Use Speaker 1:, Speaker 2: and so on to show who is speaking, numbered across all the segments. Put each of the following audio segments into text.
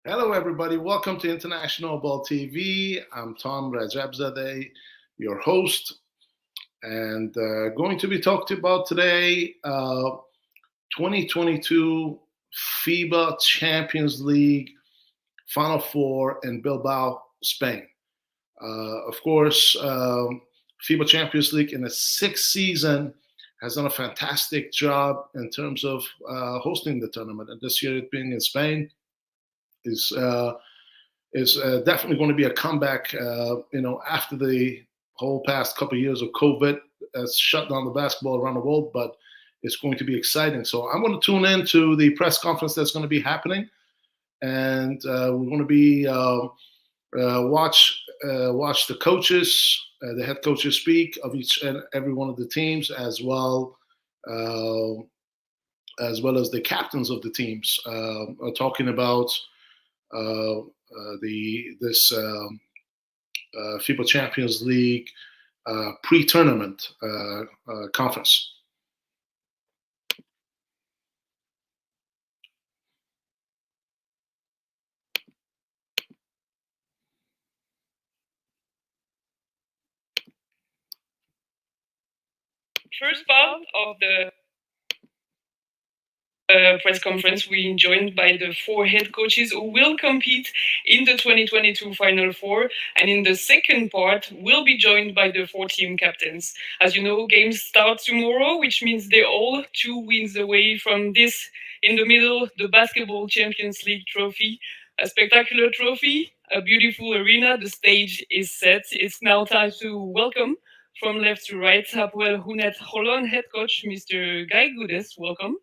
Speaker 1: Hello, everybody. Welcome to International Ball TV. I'm Tom Rajabzadeh, your host, and going to be talking about today 2022 FIBA Champions League Final Four in Bilbao, Spain. Of course, FIBA Champions League in the sixth season has done a fantastic job in terms of hosting the tournament, and this year it being in Spain is. Is definitely going to be a comeback. After the whole past couple of years of COVID has shut down the basketball around the world, but it's going to be exciting. So I'm going to tune in to the press conference that's going to be happening, and we're going to be watch the coaches, the head coaches speak of each and every one of the teams, uh, as well as the captains of the teams, talking about the this FIBA Champions League pre-tournament conference.
Speaker 2: First part of the press conference, we joined by the four head coaches who will compete in the 2022 Final Four. And in the second part, we'll be joined by the four team captains. As you know, games start tomorrow, which means they're all 2 wins away from this in the middle, the Basketball Champions League trophy. A spectacular trophy, a beautiful arena. The stage is set. It's now time to welcome from left to right, Hapoel Hunet Holon head coach, Mr. Guy Goodes. Welcome.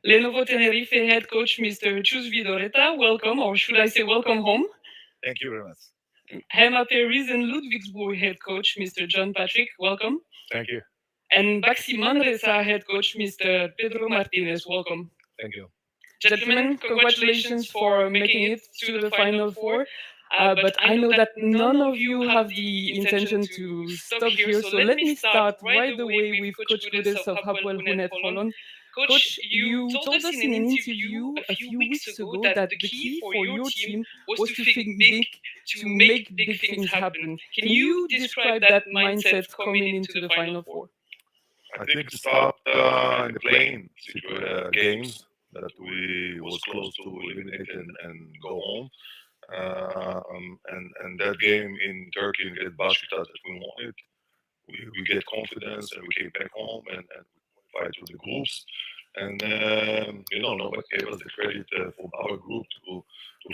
Speaker 2: Lenovo Tenerife head coach, Mr. Chus Vidoreta. Welcome, or should I say welcome home?
Speaker 3: Thank you very much.
Speaker 2: Hema Paris and Ludwigsburg head coach, Mr. John Patrick. Welcome.
Speaker 3: Thank you.
Speaker 2: And Baxi Manresa head coach, Mr. Pedro Martinez. Welcome.
Speaker 3: Thank you.
Speaker 2: Gentlemen, congratulations for making it to the Final Four. But I know that none of you have the intention to stop here, so let me start right away with Coach Gudes of Hapoel Hunet Holon. Coach, you told us in an interview a few weeks ago that the key for your team was to think big, to make big things happen. Can you describe that mindset coming into the Final Four?
Speaker 3: I think it stopped in the playing games that we was close to eliminate and go home. And that game in Turkey against Besiktas that we wanted, we get confidence and we came back home and we qualified to the groups. And nobody gave us the credit for our group to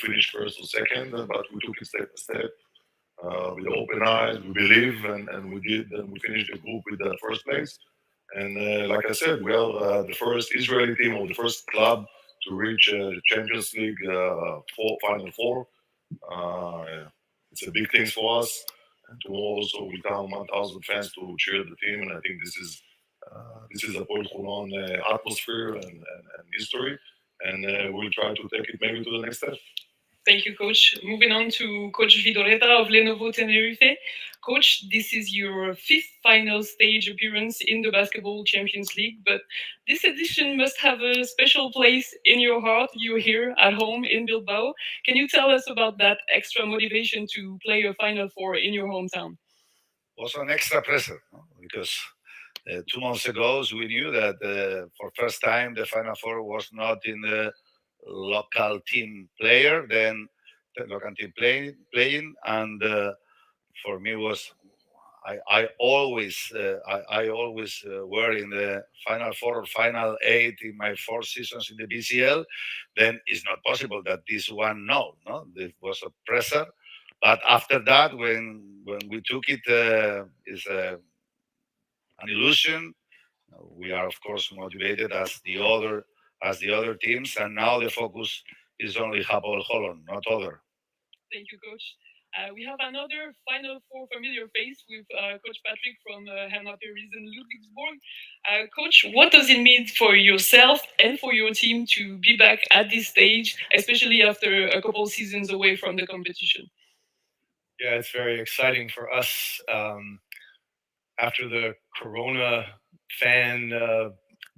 Speaker 3: finish first or second, but we took it step by step. With open eyes, we believe, and we did, and we finished the group with the first place. And like I said, we are the first Israeli team or the first club to reach the Champions League Final Four. Uh, it's a big thing for us. And tomorrow also we count 1,000 fans to cheer the team, and I think this is a Paul Hulon atmosphere and history, and we'll try to take it maybe to the next step.
Speaker 2: Thank you, Coach. Moving on to Coach Vidoreta of Lenovo Tenerife. Coach, this is your fifth final stage appearance in the Basketball Champions League, but this edition must have a special place in your heart. You're here at home in Bilbao. Can you tell us about that extra motivation to play a Final Four in your hometown?
Speaker 3: Also an extra pressure, no? Because 2 months ago we knew that for first time the Final Four was not in the local team player, then the local team playing, and for me was I always were in the final four or final eight in my 4 seasons in the BCL. Then it's not possible that this one no, there was a pressure. But after that, when we took it, is an illusion. We are of course motivated as the other teams, and now the focus is only Hapoel Holland, not other.
Speaker 2: Thank you, Coach. We have another Final Four familiar face with Coach Patrick from Herna Paris and Ludwigsburg. Coach, what does it mean for yourself and for your team to be back at this stage, especially after a couple seasons away from the competition?
Speaker 4: Yeah, it's very exciting for us. After the Corona fan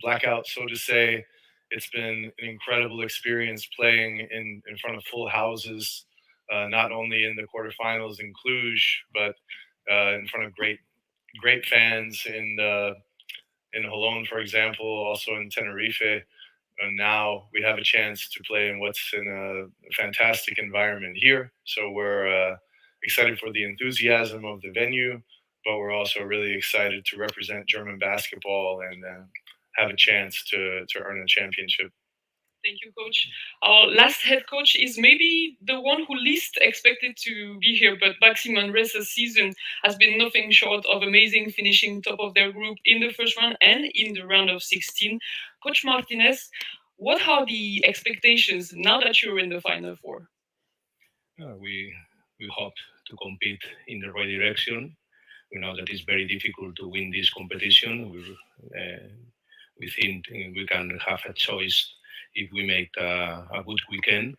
Speaker 4: blackout, so to say, It's been an incredible experience playing in front of full houses, not only in the quarterfinals in Cluj, but in front of great fans in Holon, for example, also in Tenerife. And now we have a chance to play in what's in a fantastic environment here. So we're excited for the enthusiasm of the venue, but we're also really excited to represent German basketball and have a chance to earn a championship.
Speaker 2: Thank you, coach. Our last head coach is maybe the one who least expected to be here, but Maxime Manresa's season has been nothing short of amazing, finishing top of their group in the first round and in the round of 16. Coach Martinez, what are the expectations now that you're in the Final Four?
Speaker 5: We hope to compete in the right direction. We know that it's very difficult to win this competition. We think we can have a choice if we make a good weekend.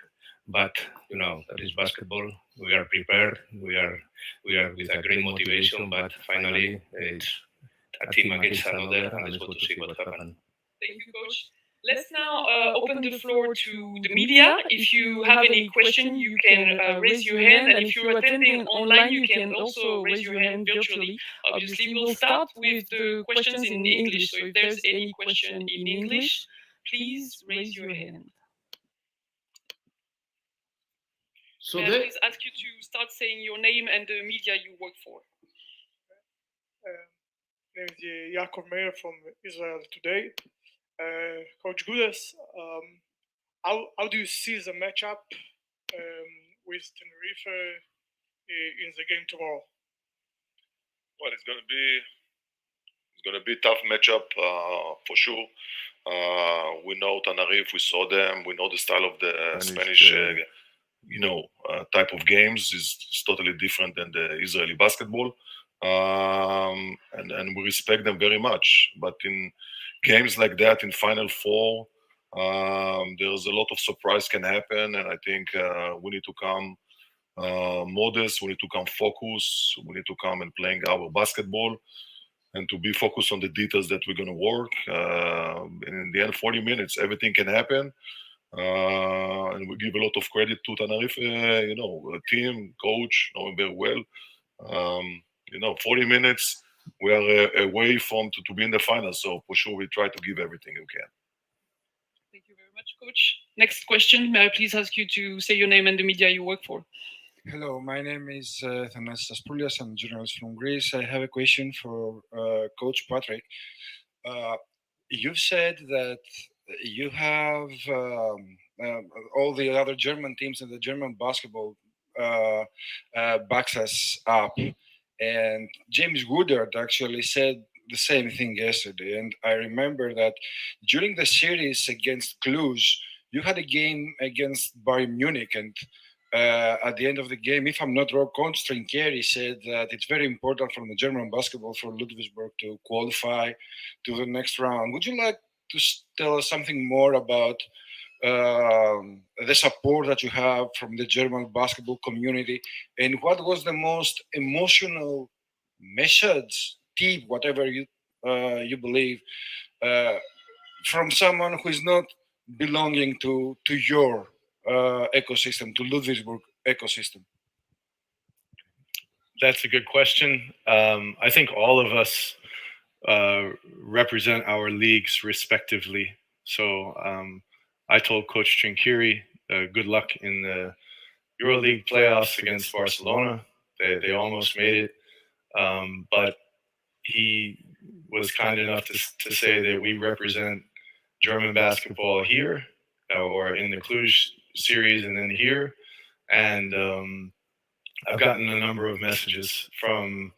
Speaker 5: But that is basketball. We are prepared. We are with a great motivation. But finally, it's a team against another, and let's go to see what happens.
Speaker 2: Thank you, coach. Let's now open the floor to the media. If you have any question, you can raise your hand. And if you're attending online, you can also raise your hand virtually. Obviously, we'll start with the questions in English. So if there's any question in English, please raise your hand.
Speaker 1: So
Speaker 2: May I please ask you to start saying your name and the media you work for.
Speaker 6: My name is Yaakov Meir from Israel Today. Coach Gudas, how do you see the matchup with Tenerife in the game tomorrow?
Speaker 3: Well, it's gonna be a tough matchup for sure. We know Tenerife, we saw them, we know the style of the Spanish type of games is totally different than the Israeli basketball, and we respect them very much. But in games like that, in Final Four, there's a lot of surprise can happen, and I think we need to come modest, we need to come focused, we need to come and playing our basketball, and to be focused on the details that we're going to work. And in the end, 40 minutes, everything can happen. And we give a lot of credit to Tenerife, team, coach, knowing very well. 40 minutes, we are away from to be in the final. So for sure, we try to give everything we can.
Speaker 2: Thank you very much, coach. Next question. May I please ask you to say your name and the media you work for?
Speaker 7: Hello, my name is Thanasis Aspoulias. I'm a journalist from Greece. I have a question for Coach Patrick. You've said that you have all the other German teams and the German basketball backs us up. And James Woodard actually said the same thing yesterday. And I remember that during the series against Cluj, you had a game against Bayern Munich, and at the end of the game, if I'm not wrong, Coach Trinchieri said that it's very important for the German basketball for Ludwigsburg to qualify to the next round. Would you like to tell us something more about the support that you have from the German basketball community, and what was the most emotional message, tip, whatever you believe, from someone who is not belonging to your ecosystem, to Ludwigsburg ecosystem?
Speaker 4: That's a good question. I think all of us represent our leagues respectively. So I told Coach Trinchieri, good luck in the EuroLeague playoffs against Barcelona. They almost made it, but he was kind enough to say that we represent German basketball here, or in the Cluj series, and then here. And I've gotten a number of messages from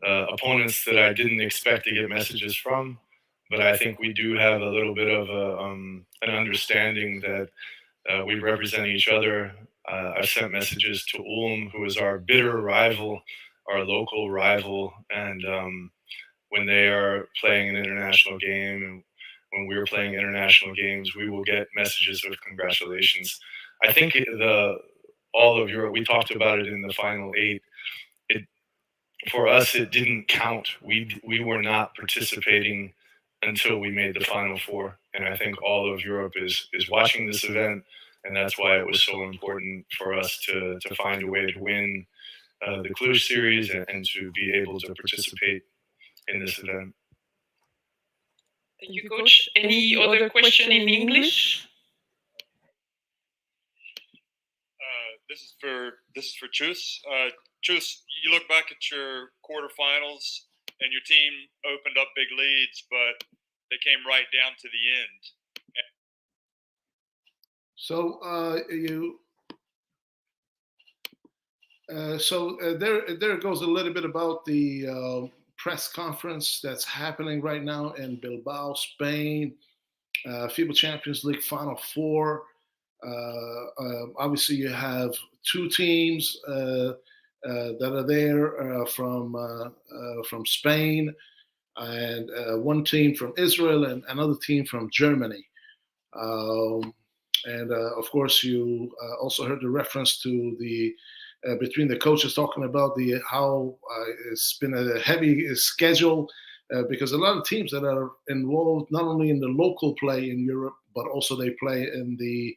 Speaker 4: opponents that I didn't expect to get messages from, but I think we do have a little bit of an understanding that we represent each other. I've sent messages to Ulm, who is our bitter rival, our local rival, and when they are playing an international game, and when we're playing international games, we will get messages of congratulations. I think all of Europe, we talked about it in the final 8. For us, it didn't count. We were not participating until we made the Final Four. and I think all of Europe is watching this event, and that's why it was so important for us to find a way to win the Cluj series and to be able to participate in this event.
Speaker 2: Thank you, Coach. Any other question in English?
Speaker 8: This is for Chus. Chus, you look back at your quarterfinals, and your team opened up big leads, but they came right down to the end.
Speaker 1: So there goes a little bit about the press conference that's happening right now in Bilbao, Spain. FIBA Champions League Final Four. Obviously, you have two teams that are there from Spain, and one team from Israel and another team from Germany. And of course, you also heard the reference to the between the coaches talking about how it's been a heavy schedule because a lot of teams that are involved not only in the local play in Europe, but also they play in the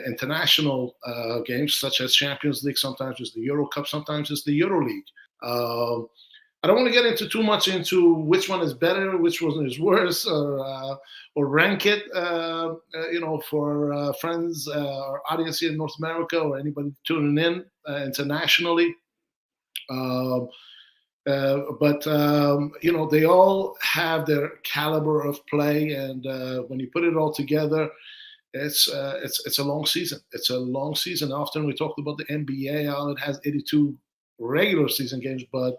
Speaker 1: international games such as Champions League. Sometimes it's the Euro Cup, sometimes it's the Euro League. I don't want to get into too much into which one is better, which one is worse, or rank it, for friends or audience here in North America or anybody tuning in internationally. But they all have their caliber of play, and when you put it all together, it's a long season. It's a long season. Often we talked about the NBA, how it has 82 regular season games, but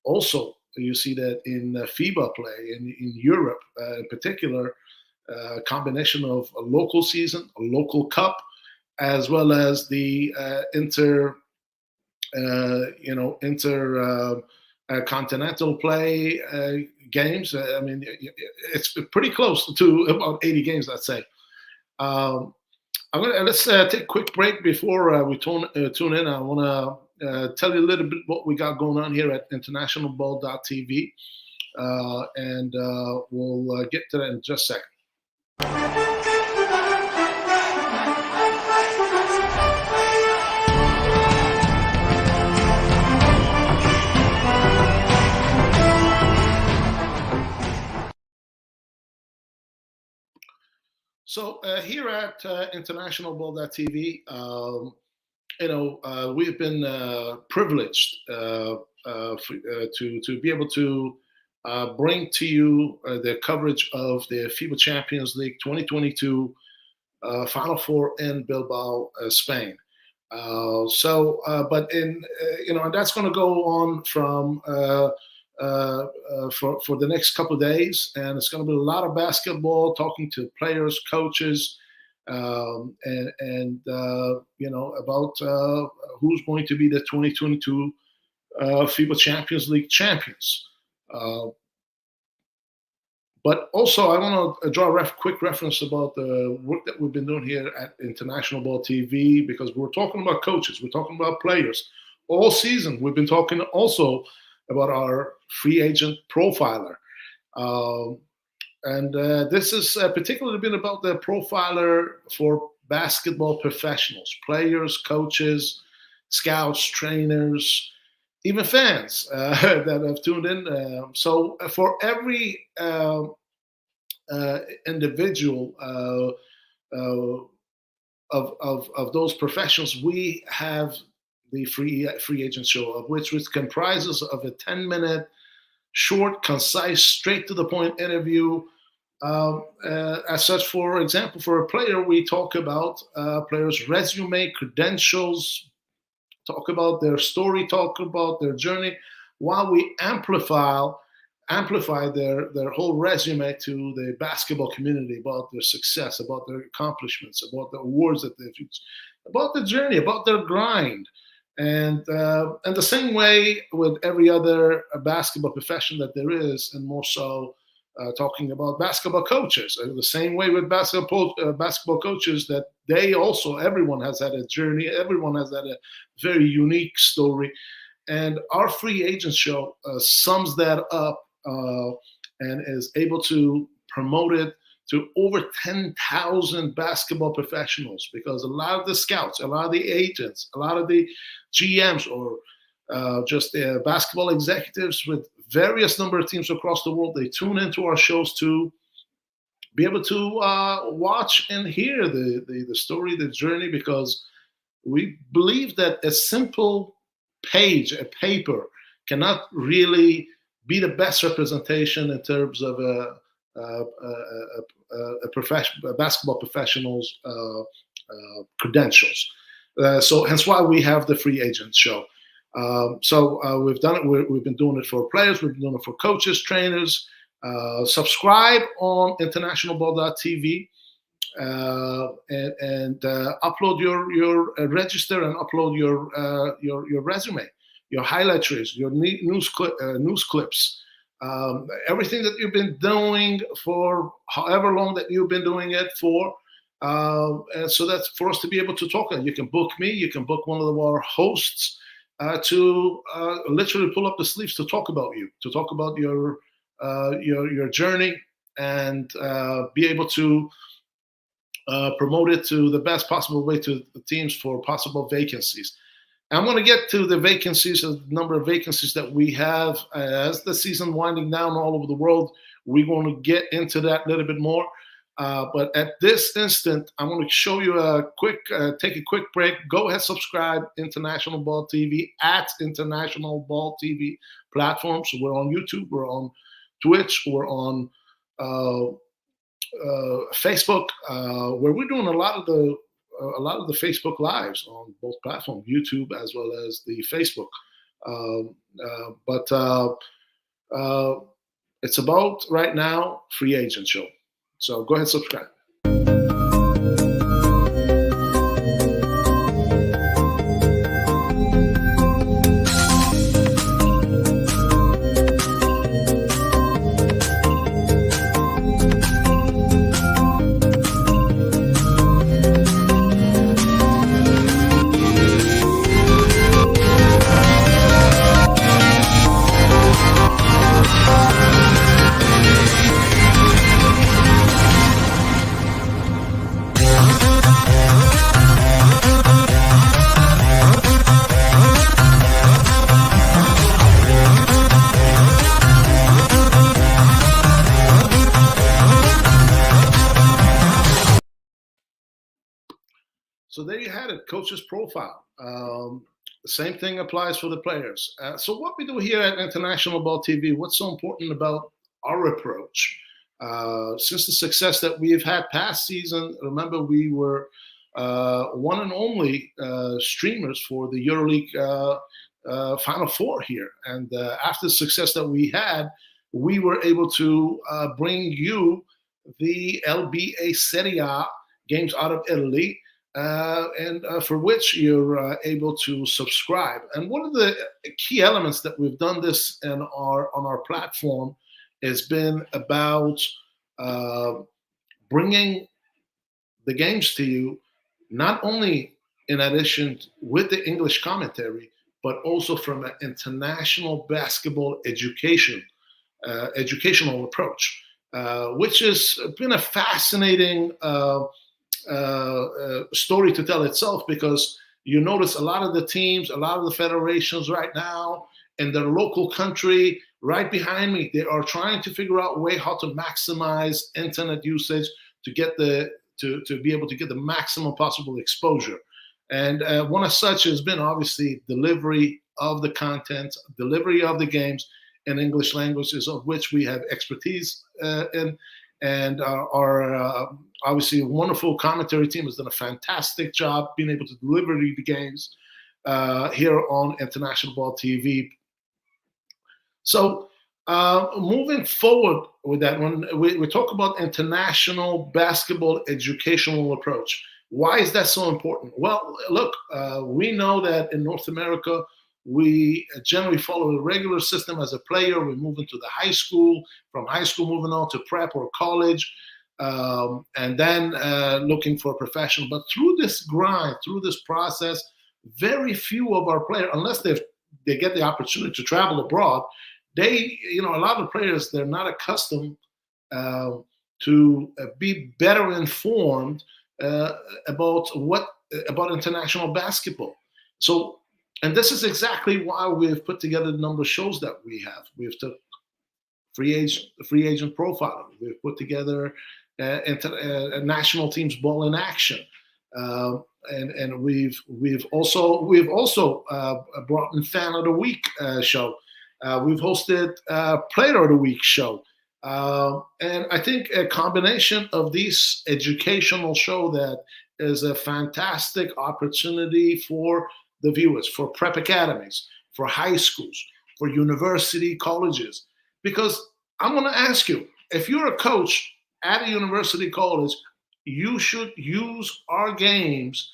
Speaker 1: also you see that in FIBA play in Europe, in particular, a combination of a local season, a local cup, as well as the continental play games. I mean, it's pretty close to about 80 games, I'd say. Let's take a quick break before we tune in. I want to tell you a little bit what we got going on here at internationalball.tv, and we'll get to that in just a second. So here at internationalball.tv, we've been privileged to be able to bring to you the coverage of the FIBA Champions League 2022 Final Four in Bilbao, Spain. And that's going to go on from for the next couple of days, and it's going to be a lot of basketball, talking to players, coaches, about who's going to be the 2022 FIBA Champions League champions. But also, I want to draw a quick reference about the work that we've been doing here at International Ball TV, because we're talking about coaches, we're talking about players. All season, we've been talking also about our free agent profiler. This has particularly been about the profiler for basketball professionals, players, coaches, scouts, trainers, even fans that have tuned in. So for every individual of those professionals, we have the free agent show, of which comprises of a 10-minute, short, concise, straight to the point interview. As such, for example, for a player, we talk about players' resume, credentials, talk about their story, talk about their journey, while we amplify their whole resume to the basketball community, about their success, about their accomplishments, about the awards that they've used, about the journey, about their grind. And the same way with every other basketball profession that there is, and more so talking about basketball coaches. The same way with basketball coaches, that they also, everyone has had a journey, everyone has had a very unique story. And our free agent show sums that up and is able to promote it to over 10,000 basketball professionals, because a lot of the scouts, a lot of the agents, a lot of the GMs, or just basketball executives with various number of teams across the world, they tune into our shows to be able to watch and hear the story, the journey, because we believe that a simple page, a paper, cannot really be the best representation in terms of a basketball professional's credentials. So hence why we have the Free Agent Show. We've done it. We've been doing it for players. We've been doing it for coaches, trainers. Subscribe on internationalball.tv and upload your register and upload your resume, your highlight reels, your news clips, everything that you've been doing for however long that you've been doing it for. And so that's for us to be able to talk. And you can book me. You can book one of our hosts to literally pull up the sleeves to talk about you, to talk about your journey, and be able to promote it to the best possible way to the teams for possible vacancies. I'm going to get to the vacancies, the number of vacancies that we have as the season winding down all over the world. We're going to get into that a little bit more. But at this instant, I'm going to show you take a quick break. Go ahead, subscribe, International Ball TV at International Ball TV platforms. We're on YouTube, we're on Twitch, we're on Facebook, where we're doing a lot of the Facebook lives on both platforms, YouTube as well as the Facebook. But it's about right now Free Agent Show. So go ahead, subscribe. So there you had it, coach's profile. The same thing applies for the players. So what we do here at International Ball TV, what's so important about our approach? Since the success that we've had past season, remember we were one and only streamers for the EuroLeague Final Four here. And after the success that we had, we were able to bring you the LBA Serie A games out of Italy, and for which you're able to subscribe. And one of the key elements that we've done this on our platform has been about bringing the games to you, not only in addition with the English commentary, but also from an international basketball educational approach, which has been a fascinating story to tell itself, because you notice a lot of the teams, a lot of the federations right now in their local country, right behind me, they are trying to figure out a way how to maximize internet usage to get to be able to get the maximum possible exposure. And one of such has been obviously delivery of the content, delivery of the games in English languages, of which we have expertise in. And our obviously wonderful commentary team has done a fantastic job being able to deliver the games here on International Ball TV. So moving forward with that, when we talk about international basketball educational approach, why is that so important? Well, look, we know that in North America, we generally follow a regular system as a player. We move into the high school, from high school moving on to prep or college, and then looking for a professional. But through this grind, through this process, very few of our players, unless they get the opportunity to travel abroad, a lot of players, they're not accustomed to be better informed about international basketball. So, and this is exactly why we've put together the number of shows that we have. We've took free agent profiling. We've put together national teams ball in action, and we've also brought in fan of the week show. We've hosted player of the week show. And I think a combination of these educational show that is a fantastic opportunity for the viewers, for prep academies, for high schools, for university colleges. Because I'm going to ask you, if you're a coach at a university college, you should use our games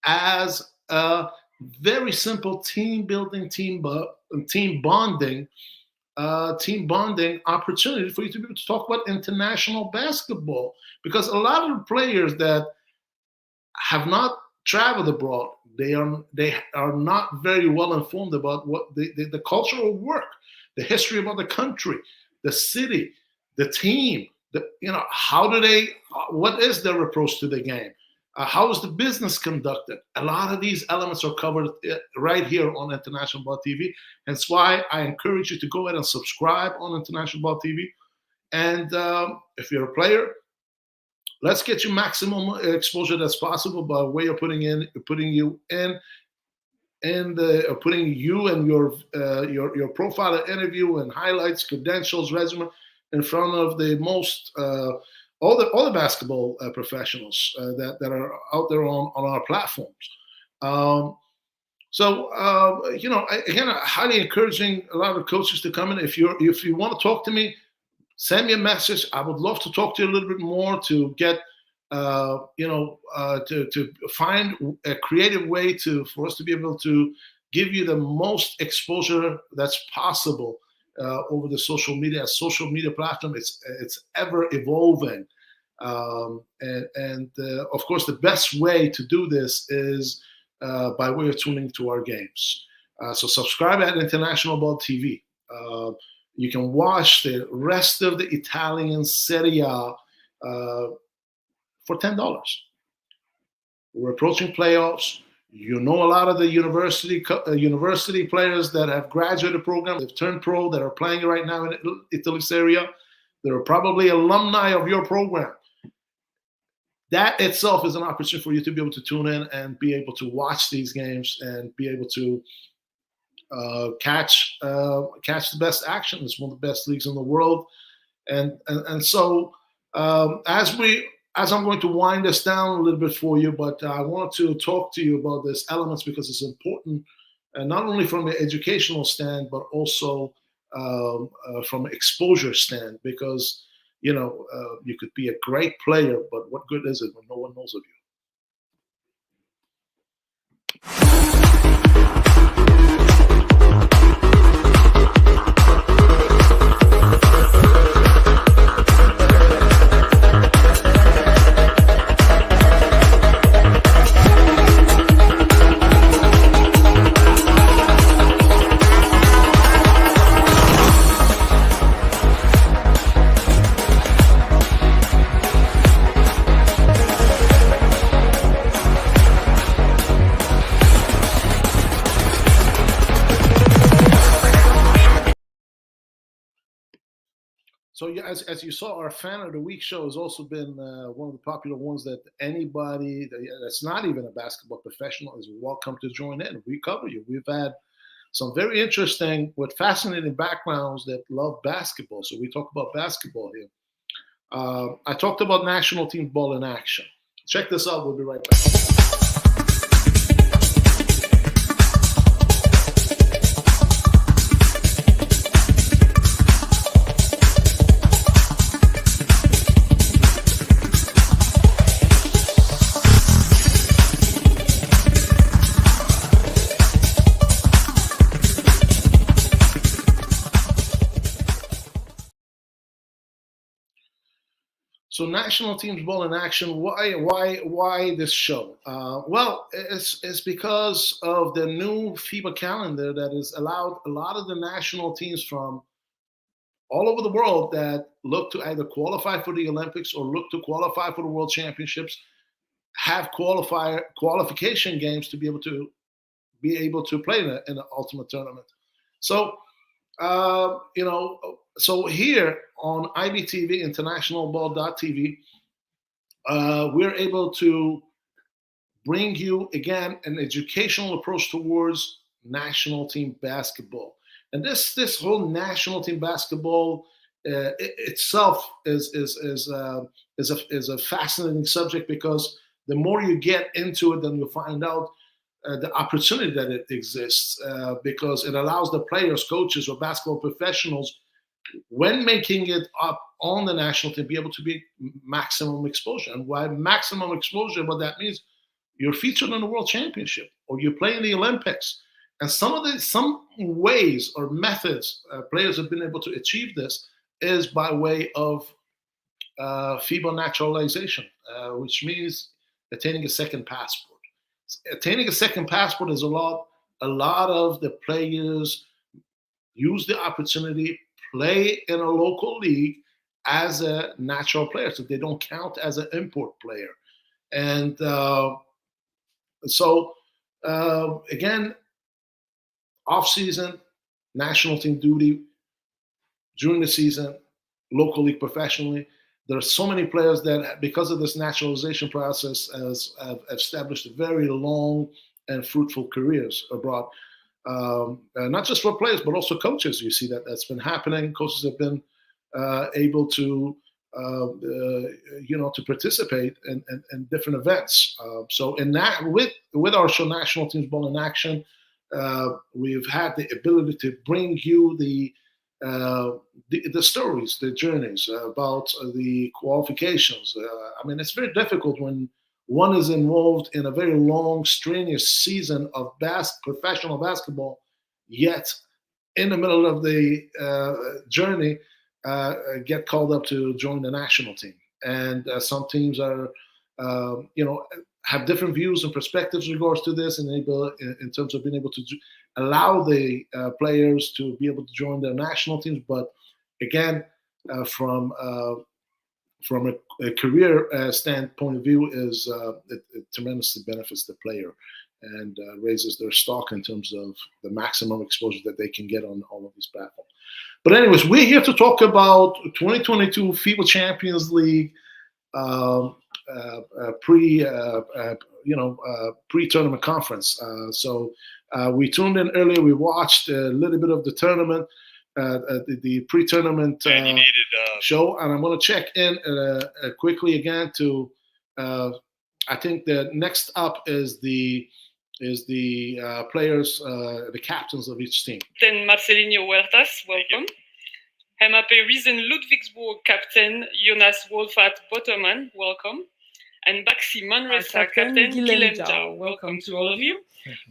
Speaker 1: as a very simple team building, team bonding opportunity for you to be able to talk about international basketball, because a lot of the players that have not traveled abroad, they are not very well informed about what the cultural work, the history about the country, the city, the team. What is their approach to the game? How is the business conducted? A lot of these elements are covered right here on International Ball TV. Hence why I encourage you to go ahead and subscribe on International Ball TV. And if you're a player, let's get you maximum exposure that's possible by way of putting you and your profile and interview and highlights, credentials, resume in front of the most all the basketball professionals that are out there on our platforms. Again, highly encouraging a lot of coaches to come in. If you want to talk to me, send me a message. I would love to talk to you a little bit more to get to find a creative way for us to be able to give you the most exposure that's possible over the social media. Social media platform, it's ever evolving, and of course the best way to do this is by way of tuning to our games. So subscribe at International Ball TV. You can watch the rest of the Italian Serie A for $10. We're approaching playoffs. You know, a lot of the university players that have graduated program, they've turned pro, that are playing right now in Italy Serie A. They're probably alumni of your program. That itself is an opportunity for you to be able to tune in and be able to watch these games and be able to catch the best action. It's one of the best leagues in the world, and so as I'm going to wind this down a little bit for you, but I want to talk to you about these elements because it's important, not only from an educational stand, but also from an exposure stand. Because you could be a great player, but what good is it when no one knows of you? So as you saw, our Fan of the Week show has also been one of the popular ones that anybody that's not even a basketball professional is welcome to join in. We cover you. We've had some very interesting, with fascinating backgrounds that love basketball. So we talk about basketball here. I talked about national team ball in action. Check this out. We'll be right back. So national teams ball in action. Why this show? Well, it's because of the new FIBA calendar that has allowed a lot of the national teams from all over the world that look to either qualify for the Olympics or look to qualify for the World Championships have qualification games to be able to play in an ultimate tournament. So so here on IBTV, internationalball.tv, we're able to bring you again an educational approach towards national team basketball. And this whole national team basketball itself is a fascinating subject, because the more you get into it, then you'll find out the opportunity that it exists, because it allows the players, coaches, or basketball professionals, when making it up on the national team, be able to be maximum exposure. And why maximum exposure? What that means, you're featured in the World Championship or you're playing the Olympics. And some ways or methods players have been able to achieve this is by way of FIBA naturalization, which means attaining a second passport. Attaining a second passport is a lot of the players use the opportunity, play in a local league as a natural player, so they don't count as an import player. And again, off-season, national team duty, during the season, local league professionally. There are so many players that, because of this naturalization process, have established very long and fruitful careers abroad. Not just for players, but also coaches. You see that's been happening. Coaches have been able to, to participate in different events. So in that, with our show, National Teams Ball in Action, we've had the ability to bring you the stories, the journeys about the qualifications. I mean, it's very difficult when one is involved in a very long, strenuous season of professional basketball, yet in the middle of the journey, get called up to join the national team. And some teams are, have different views and perspectives in regards to this, and in terms of being able to allow the players to be able to join their national teams. But again, from a career standpoint of view, it tremendously benefits the player and raises their stock in terms of the maximum exposure that they can get on all of these platforms. But anyways, we're here to talk about 2022 FIBA Champions League pre-tournament conference. So we tuned in earlier. We watched a little bit of the tournament, the pre-tournament show, and I'm going to check in quickly again to. I think the next up is the players, the captains of each team.
Speaker 2: Then Marcelinho Huertas, welcome. MAP Riesen Ludwigsburg captain Jonas Wolfert-Botterman, welcome. And Baxi Manresa captain Guilhem Zhao, welcome to all of you.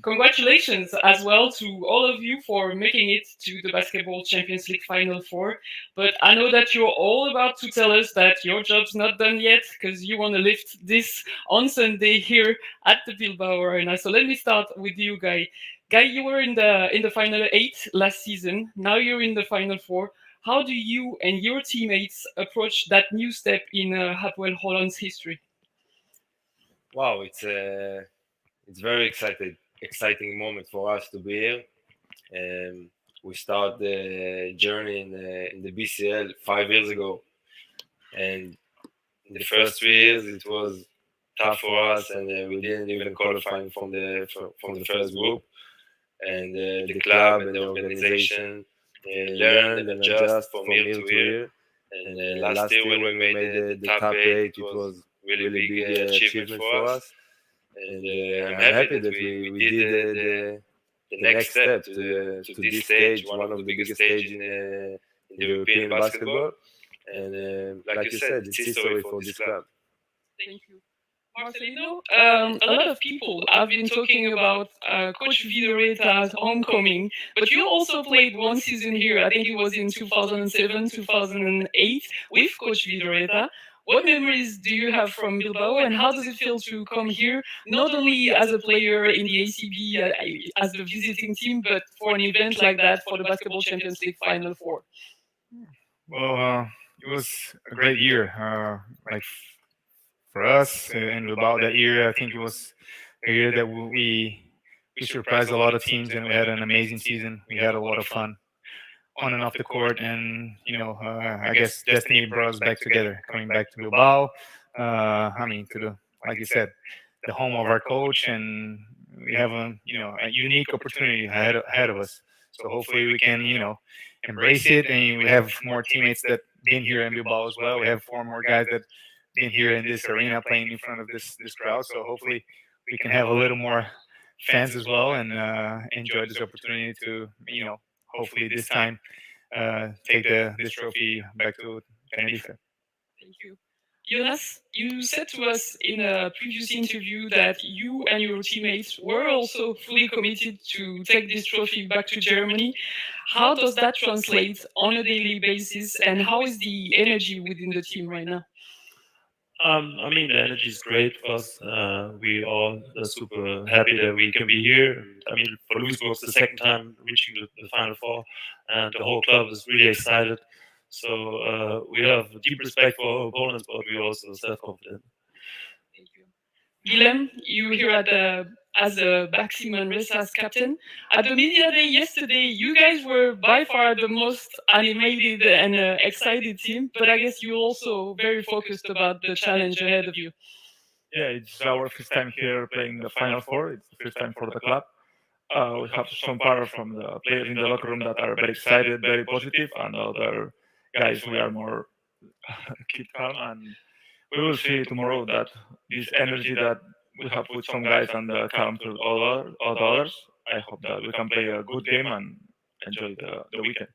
Speaker 2: Congratulations as well to all of you for making it to the Basketball Champions League Final Four. But I know that you're all about to tell us that your job's not done yet, because you want to lift this on Sunday here at the Bilboa Arena. So let me start with you, Guy. Guy, you were in the Final 8 last season. Now you're in the Final Four. How do you and your teammates approach that new step in Hapoel Holland's history?
Speaker 9: Wow, it's very exciting moment for us to be here. We start the journey in the BCL 5 years ago, and in the first 3 years it was tough for us, and we didn't even qualify from the first group. And the club and the organization learned and adjust from year to year. And last year when we made the top 8, it was really big achievement for us. And I'm happy that we did the next step to this stage, one of the biggest stages in the European basketball. And like you said, it's history for this club.
Speaker 2: Thank you. Marcelino, a lot of people have been talking about Coach Vidoreta's homecoming, but you also played one season here. I think it was in 2007, 2008 with Coach Vidoreta. What memories do you have from Bilbao, and how does it feel to come here, not only as a player in the ACB, as the visiting team, but for an event like that, for the Basketball Champions League Final Four?
Speaker 10: Well, it was a great year. Like for us in Bilbao that year, I think it was a year that we surprised a lot of teams and we had an amazing season. We had a lot of fun on and off the court, and I guess destiny brought us back together, coming back to Bilbao. I mean, to the like you said, the home of our coach, and we have a unique opportunity ahead of us. So hopefully we can embrace it, and we have more teammates that been here in Bilbao as well. We have 4 more guys that been here in this arena playing in front of this crowd. So hopefully we can have a little more fans as well, and enjoy this opportunity to hopefully this time take this trophy back to Tenerife.
Speaker 2: Thank you. Jonas, you said to us in a previous interview that you and your teammates were also fully committed to take this trophy back to Germany. How does that translate on a daily basis, and how is the energy within the team right now?
Speaker 11: I mean, the energy is great for us. We all are super happy that we can be here. I mean, for Louisburg, it's the second time reaching the Final Four, and the whole club is really excited. So we have deep respect for our opponents, but we also self-confident.
Speaker 2: Thank you. Guillem, you were here as a Baxi Manresa's captain. At the media day yesterday, you guys were by far the most animated and excited team, but I guess you're also very focused about the challenge ahead of you.
Speaker 10: Yeah, it's our first time here playing the Final Four. It's the first time for the club. We have some part from the players in the locker room that are very excited, very positive, and other guys we are more keep calm. And we will see tomorrow that this energy that we have with some guys and the calm to all the others. I hope that we can play a good game and enjoy the weekend.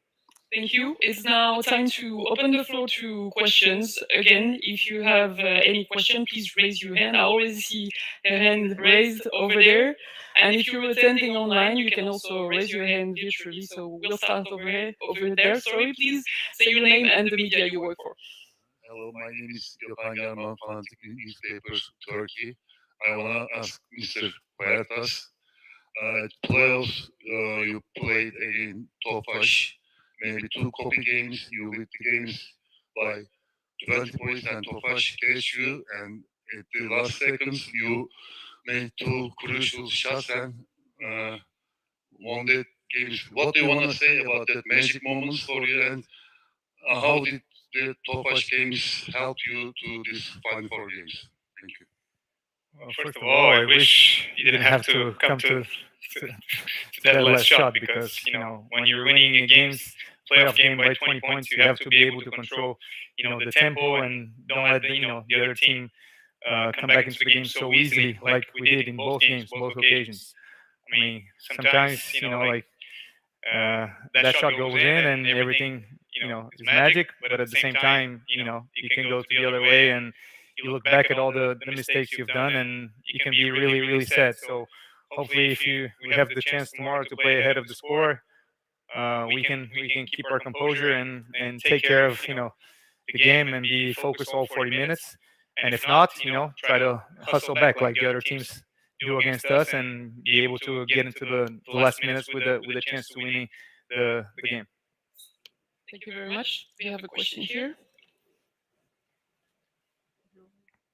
Speaker 2: Thank you. It's now time to open the floor to questions. Again, if you have any question, please raise your hand. I always see a hand raised over there. And if you're attending online, you can also raise your hand virtually. So we'll start over there. Sorry, please say your name and the media you work for.
Speaker 12: Hello, my name is Gökhan Yarman, Fanatic Newspapers, Turkey. I want to ask Mr. Huertas, playoffs, you played against Tofaş, maybe 2 copy games, you lead the games by 20 points and Tofaş catch you, and at the last seconds you made 2 crucial shots and won that games. What do you want to say about that magic moments for you, and how did the Tofaş games help you to this Final Four games? Thank you.
Speaker 10: Well, first of all, I wish you didn't have to come to that last shot, because when you're winning a playoff game by 20 points, you have to be able to control the tempo and don't let the other team come back into the game so easily, like we did in both games, both occasions. I mean, sometimes that shot goes in and everything is magic, but at the same time you can go the other way and you look back at all the mistakes you've done and you can be really, really sad. So hopefully if we have the chance tomorrow to play ahead of the score, we can keep our composure and take care of the game and be focused all 40 minutes. And if not, try to hustle back like the other teams do against us and be able to get into the last minutes with a chance to winning the game.
Speaker 2: Thank you very much. We have a question here.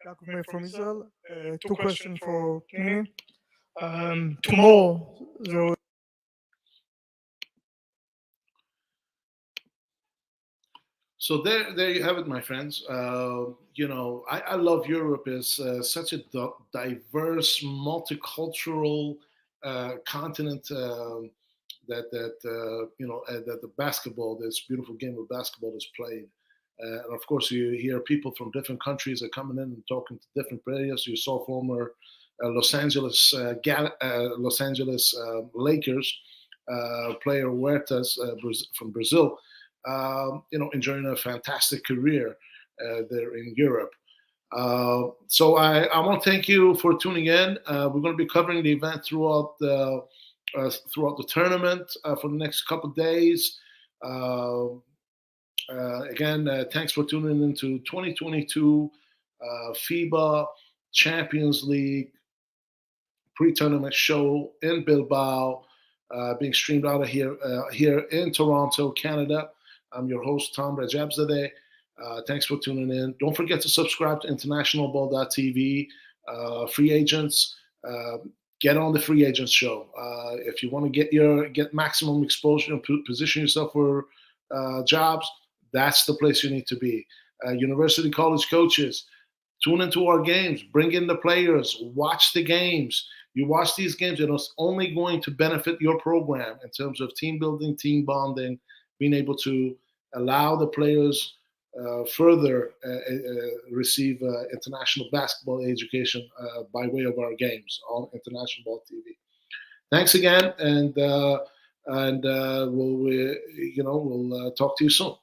Speaker 13: Jakub from Israel. 2 questions for Tini. Tomorrow,
Speaker 1: So there you have it, my friends. I love Europe. It's such a diverse, multicultural continent that the basketball, this beautiful game of basketball, is played. And of course, you hear people from different countries are coming in and talking to different players. You saw former Los Angeles Lakers player Huertas from Brazil. Enjoying a fantastic career there in Europe. So I want to thank you for tuning in. We're going to be covering the event throughout the tournament for the next couple of days. Again, thanks for tuning into 2022 FIBA Champions League pre-tournament show in Bilbao, being streamed out of here in Toronto, Canada. I'm your host, Tom Rajabzadeh. Thanks for tuning in. Don't forget to subscribe to internationalball.tv. Free agents, get on the free agents show. If you want to get maximum exposure and position yourself for jobs, that's the place you need to be. University college coaches, tune into our games, bring in the players, watch the games. You watch these games, and it's only going to benefit your program in terms of team building, team bonding, being able to allow the players further receive international basketball education by way of our games on International Ball TV. Thanks again, and we'll talk to you soon.